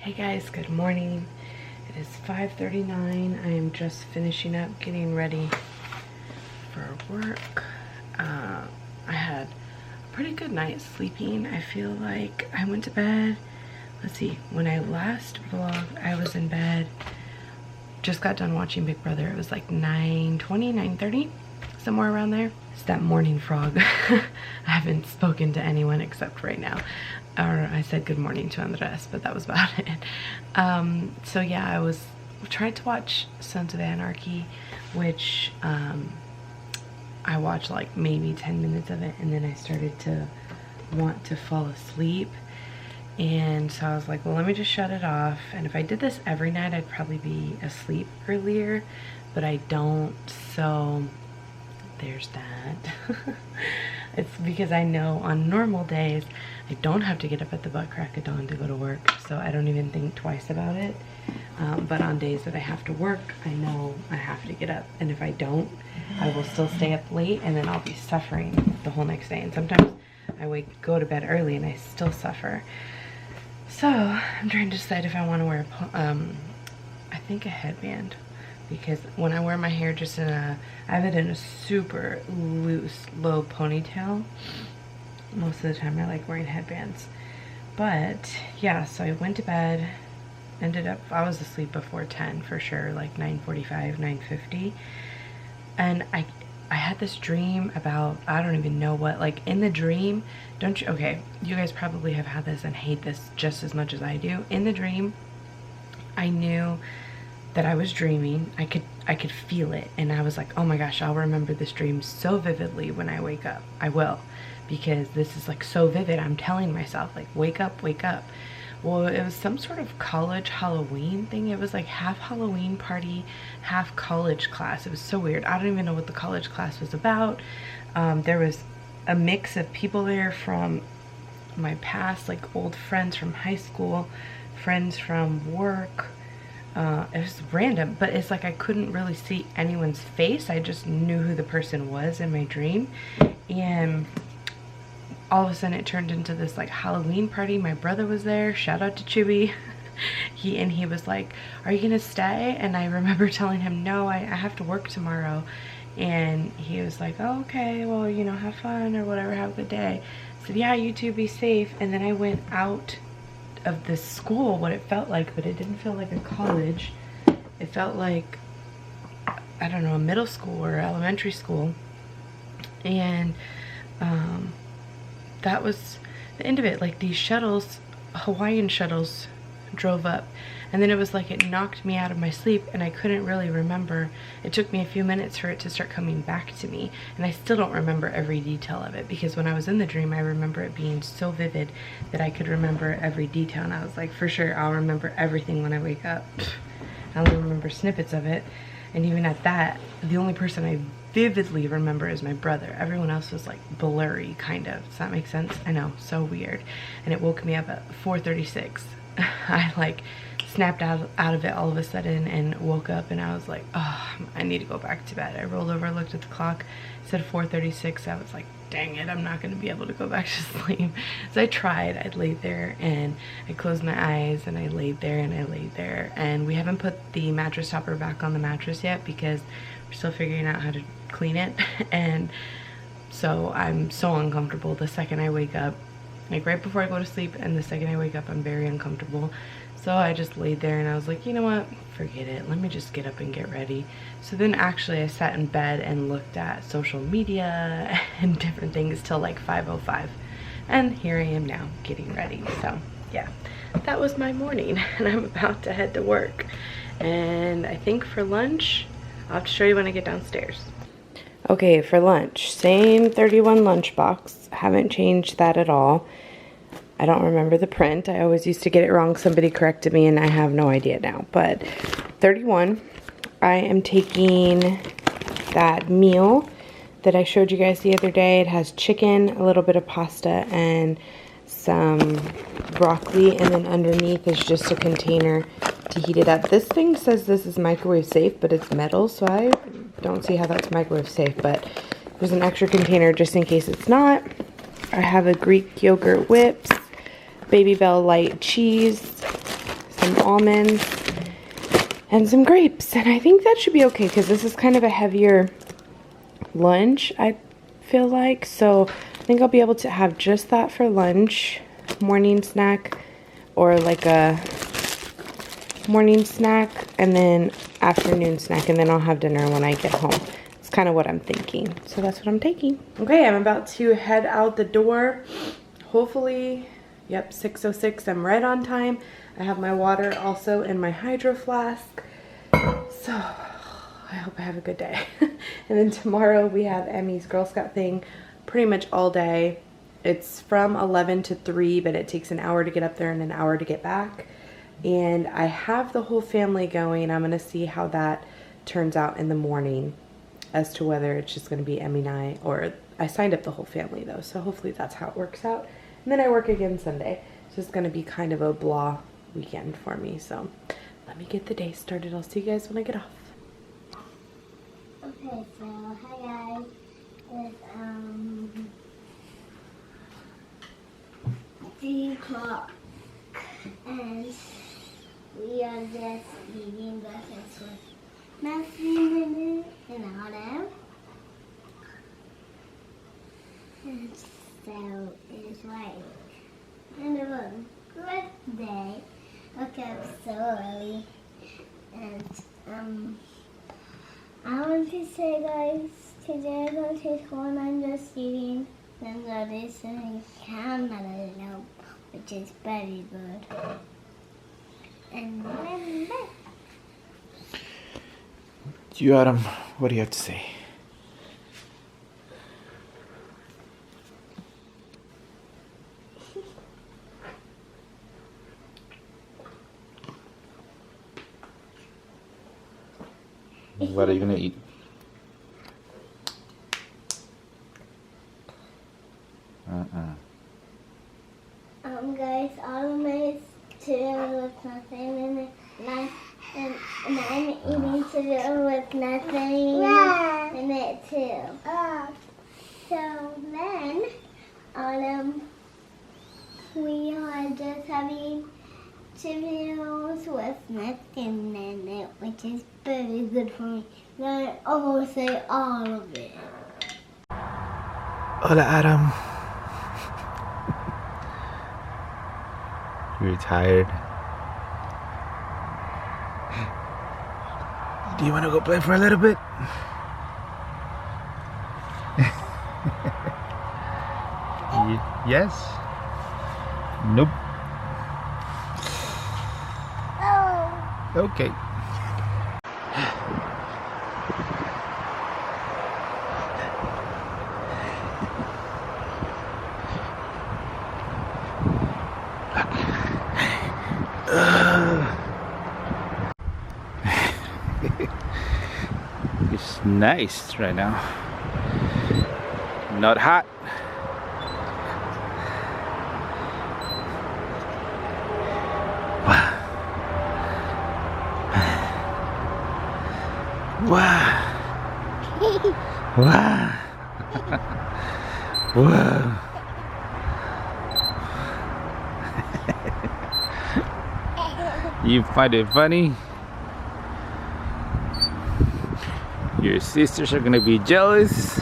Hey guys, good morning. It is 5:39. I am just finishing up getting ready for work. I had a pretty good night sleeping. I feel like I went to bed. Let's see, when I last vlogged, I was in bed. Just got done watching Big Brother. It was like 9:20, 9:30, somewhere around there. It's that morning frog. I haven't spoken to anyone except right now. Or I said good morning to Andres, but that was about it. So yeah, I was trying to watch Sons of Anarchy, which I watched like maybe 10 minutes of it, and then I started to want to fall asleep. And so I was like, well, let me just shut it off. And if I did this every night, I'd probably be asleep earlier, but I don't, so there's that. It's because I know on normal days I don't have to get up at the butt crack of dawn to go to work, so I don't even think twice about it. But on days that I have to work, I know I have to get up, and if I don't, I will still stay up late, and then I'll be suffering the whole next day. And sometimes I go to bed early and I still suffer. So I'm trying to decide if I want to wear I think a headband, because when I wear my hair just in I have it in a super loose, low ponytail. Most of the time I like wearing headbands. But yeah, so I went to bed, ended up, I was asleep before 10 for sure, like 9:45, 9:50. And I had this dream about, I don't even know what, like in the dream, don't you, okay, you guys probably have had this and hate this just as much as I do. In the dream, I knew that I was dreaming. I could feel it, and I was like, oh my gosh, I'll remember this dream so vividly when I wake up. I will, because this is like so vivid. I'm telling myself like, wake up, wake up. Well, it was some sort of college Halloween thing. It was like half Halloween party, half college class. It was so weird. I don't even know what the college class was about. There was a mix of people there from my past, like old friends from high school, friends from work. It was random, but it's like I couldn't really see anyone's face. I just knew who the person was in my dream. And all of a sudden it turned into this like Halloween party. My brother was there. Shout out to Chewy. He was like, are you gonna stay? And I remember telling him, no, I have to work tomorrow. And he was like, oh, okay, well, you know, have fun or whatever, have a good day. I said, yeah, you too, be safe. And then I went out of this school, what it felt like, but it didn't feel like a college. It felt like, I don't know, a middle school or elementary school. And that was the end of it. Like these shuttles, Hawaiian shuttles, drove up, and then it was like it knocked me out of my sleep, and I couldn't really remember. It took me a few minutes for it to start coming back to me, and I still don't remember every detail of it, because when I was in the dream, I remember it being so vivid that I could remember every detail, and I was like, for sure, I'll remember everything when I wake up. I only remember snippets of it, and even at that, the only person I vividly remember is my brother. Everyone else was like blurry, kind of. Does that make sense? I know, so weird. And it woke me up at 4:36. I like snapped out of it all of a sudden and woke up, and I was like, oh, I need to go back to bed. I rolled over, looked at the clock, it said 4:36. I was like, dang it, I'm not gonna be able to go back to sleep. So I tried. I laid there and I closed my eyes, and I laid there and I laid there, and we haven't put the mattress topper back on the mattress yet because we're still figuring out how to clean it. And so I'm so uncomfortable the second I wake up, like right before I go to sleep, and the second I wake up I'm very uncomfortable. So I just laid there and I was like, you know what, forget it, let me just get up and get ready. So then actually I sat in bed and looked at social media and different things till like 5:05, and here I am now getting ready. So yeah, that was my morning, and I'm about to head to work. And I think for lunch, I'll have to show you when I get downstairs. Okay, for lunch, same 31 lunchbox. Haven't changed that at all. I don't remember the print. I always used to get it wrong. Somebody corrected me, and I have no idea now. But 31, I am taking that meal that I showed you guys the other day. It has chicken, a little bit of pasta, and some broccoli. And then underneath is just a container to heat it up. This thing says this is microwave safe, but it's metal, so I don't see how that's microwave safe, but there's an extra container just in case it's not. I have a Greek yogurt whips, Baby Bell light cheese, some almonds, and some grapes. And I think that should be okay because this is kind of a heavier lunch, I feel like. So I think I'll be able to have just that for lunch, morning snack, or like a morning snack and then afternoon snack, and then I'll have dinner when I get home. It's kind of what I'm thinking. So that's what I'm taking. Okay, I'm about to head out the door. Hopefully, yep, 6:06. I'm right on time. I have my water also in my hydro flask. So I hope I have a good day. And then tomorrow we have Emmy's Girl Scout thing pretty much all day. It's from 11 to 3, but it takes an hour to get up there and an hour to get back. And I have the whole family going. I'm gonna see how that turns out in the morning as to whether it's just gonna be Emmy and I, or I signed up the whole family though. So hopefully that's how it works out. And then I work again Sunday. So it's gonna be kind of a blah weekend for me. So let me get the day started. I'll see you guys when I get off. Okay, so hi guys. It's 3 o'clock and we are just eating breakfast with nothing and Autumn. And so it's like kind of a good day. Woke up so early, and I want to say, guys, today I go to school and I'm just eating and noticing cantaloupe, which is very good. And then You, Adam, what do you have to say? What are you gonna eat? guys, Autumn is cereal with nothing in it, and I'm eating cereal with nothing in it too. So then, Autumn, we are just having cereals with nothing in it, which is very good for me. Then I almost say all of it. Hola, Adam. You're tired. Do you want to go play for a little bit? Yes? Nope. Okay. It's nice right now. Not hot. Wow. Wow. Whoa. You find it funny? Your sisters are gonna be jealous.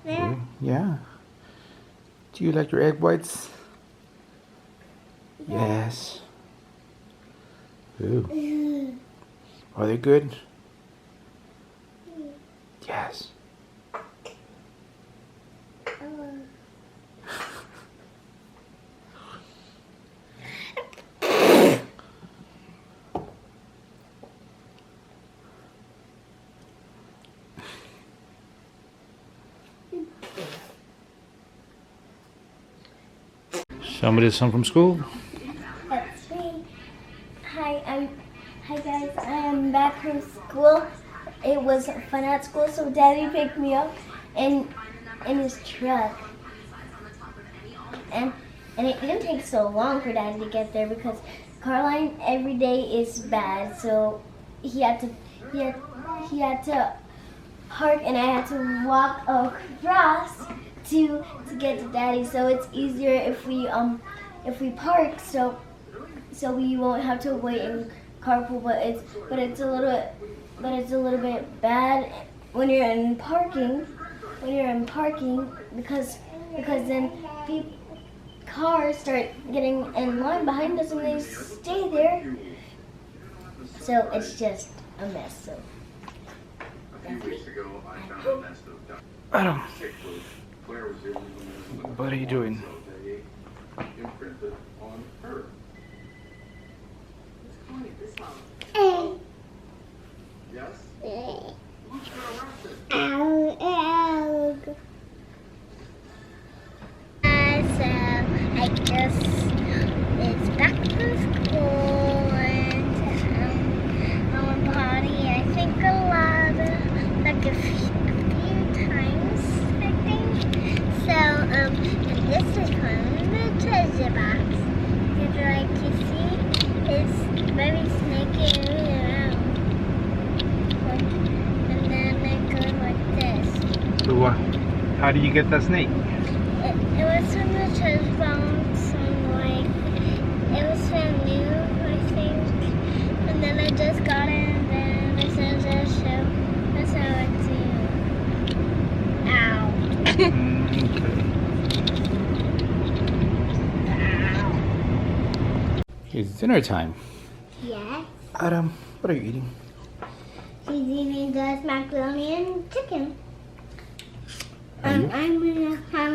There. Yeah. Do you like your egg whites? Yes. Ooh. Are they good? Yes. Somebody's home from school? That's me. Hi guys. I am back from school. It was fun at school, so Daddy picked me up in his truck. And it didn't take so long for Daddy to get there because Caroline every day is bad, so he had to park and I had to walk across to get to Daddy. So it's easier if we if we park, so we won't have to wait in carpool. But it's a little bit bad when you're in parking. Because then cars start getting in line behind us and they stay there. So it's just a mess. So. Adam, what are you doing? I guess it's back to school and our body, I think like a few times, I think. So, and this is from the treasure box. Would you like to see? It's very snaky around. And then it goes like this. So how do you get that snake? It was from the treasure box, it was from new, I think. And then I just got it, and then it says show. That's how it's you. Ow. It's dinner time. Yes. Adam, what are you eating? She's eating this macaroni and chicken. Are you? I'm gonna have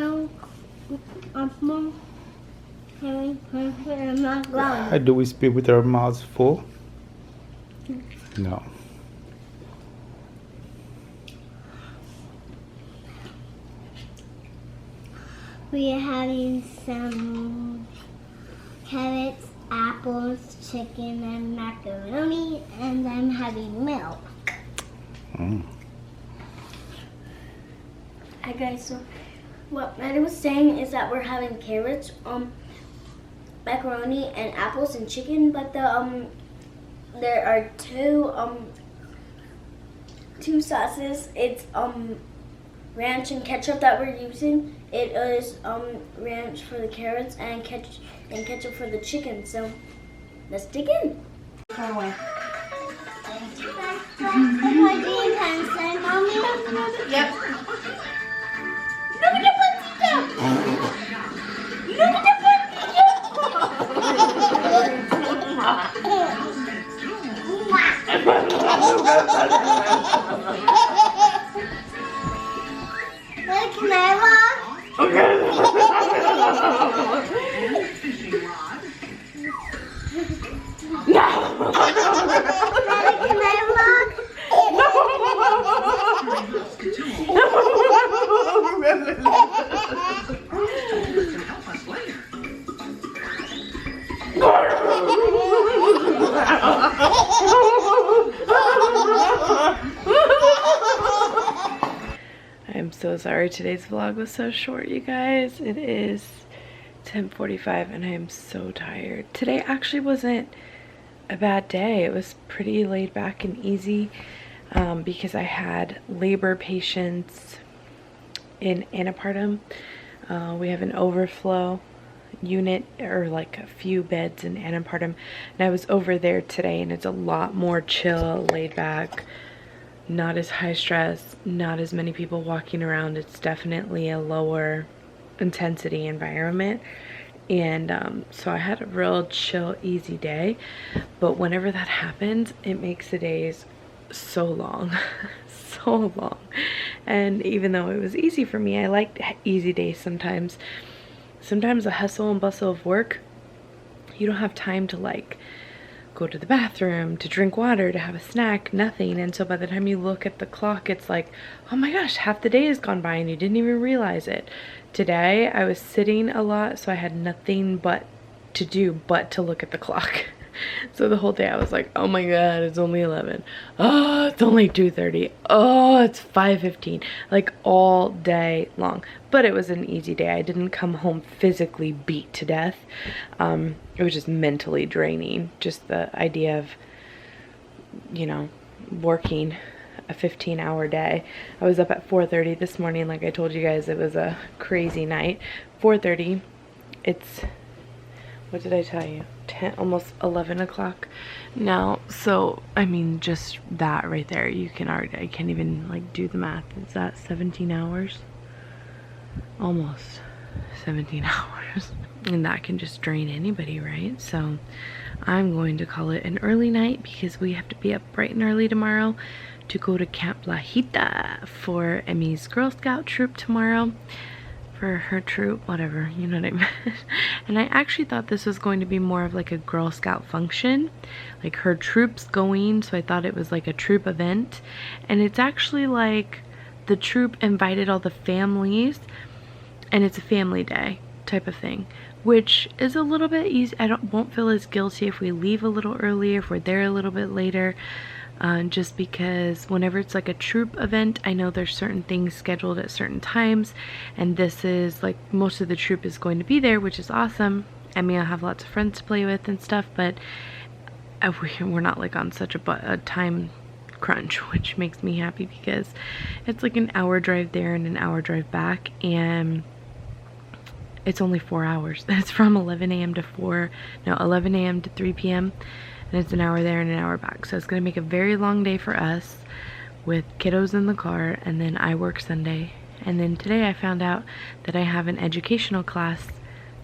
How do we speak with our mouths full? No. We are having some carrots, apples, chicken, and macaroni, and I'm having milk. Hi guys, so what Maddie was saying is that we're having carrots, macaroni, and apples and chicken, but there are two sauces. It's ranch and ketchup that we're using. It is ranch for the carrots and ketchup for the chicken. So let's dig in. Far away. Yep. Can I walk? Okay. Can I walk? I'm so sorry today's vlog was so short, you guys. It is 10:45 and I am so tired. Today actually wasn't a bad day. It was pretty laid back and easy because I had labor patients in antepartum. We have an overflow unit, or like a few beds in antepartum, and I was over there today, and it's a lot more chill, laid back, not as high stress, not as many people walking around. It's definitely a lower intensity environment. And so I had a real chill, easy day. But whenever that happens, it makes the days so long. So long. And even though it was easy for me, I liked easy days sometimes. Sometimes the hustle and bustle of work, you don't have time to like go to the bathroom, to drink water, to have a snack, nothing. And so by the time you look at the clock, it's like, oh my gosh, half the day has gone by and you didn't even realize it. Today I was sitting a lot, so I had nothing but to do but to look at the clock. So the whole day I was like, oh my god, it's only 11. Oh, it's only 2:30. Oh, it's 5:15. Like all day long. But it was an easy day. I didn't come home physically beat to death. It was just mentally draining. Just the idea of, you know, working a 15-hour day. I was up at 4:30 this morning. Like I told you guys, it was a crazy night. 4:30. It's what did I tell you? 10, almost 11 o'clock now. So, I mean, just that right there, you can already, I can't even like do the math. Is that 17 hours? Almost 17 hours. And that can just drain anybody, right? So I'm going to call it an early night because we have to be up bright and early tomorrow to go to Camp La Hita for Emmy's Girl Scout troop tomorrow. For her troop, whatever, you know what I mean. And I actually thought this was going to be more of like a Girl Scout function, like her troop's going, so I thought it was like a troop event. And it's actually like the troop invited all the families, and it's a family day type of thing, which is a little bit easy. Won't feel as guilty if we leave a little earlier, if we're there a little bit later. Just because whenever it's like a troop event, I know there's certain things scheduled at certain times, and this is like most of the troop is going to be there, which is awesome. I mean, I have lots of friends to play with and stuff, but we're not like on such a time crunch, which makes me happy because it's like an hour drive there and an hour drive back, and it's only 4 hours. It's from 11 a.m. to 11 a.m. to 3 p.m. and it's an hour there and an hour back. So it's gonna make a very long day for us with kiddos in the car, and then I work Sunday. And then today I found out that I have an educational class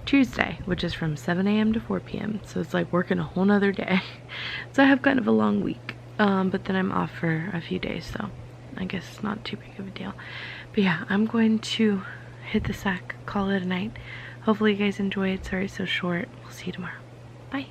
Tuesday, which is from 7 a.m. to 4 p.m. So it's like working a whole nother day. So I have kind of a long week, but then I'm off for a few days, so I guess it's not too big of a deal. But yeah, I'm going to hit the sack, call it a night. Hopefully you guys enjoy it. Sorry it's so short. We'll see you tomorrow. Bye.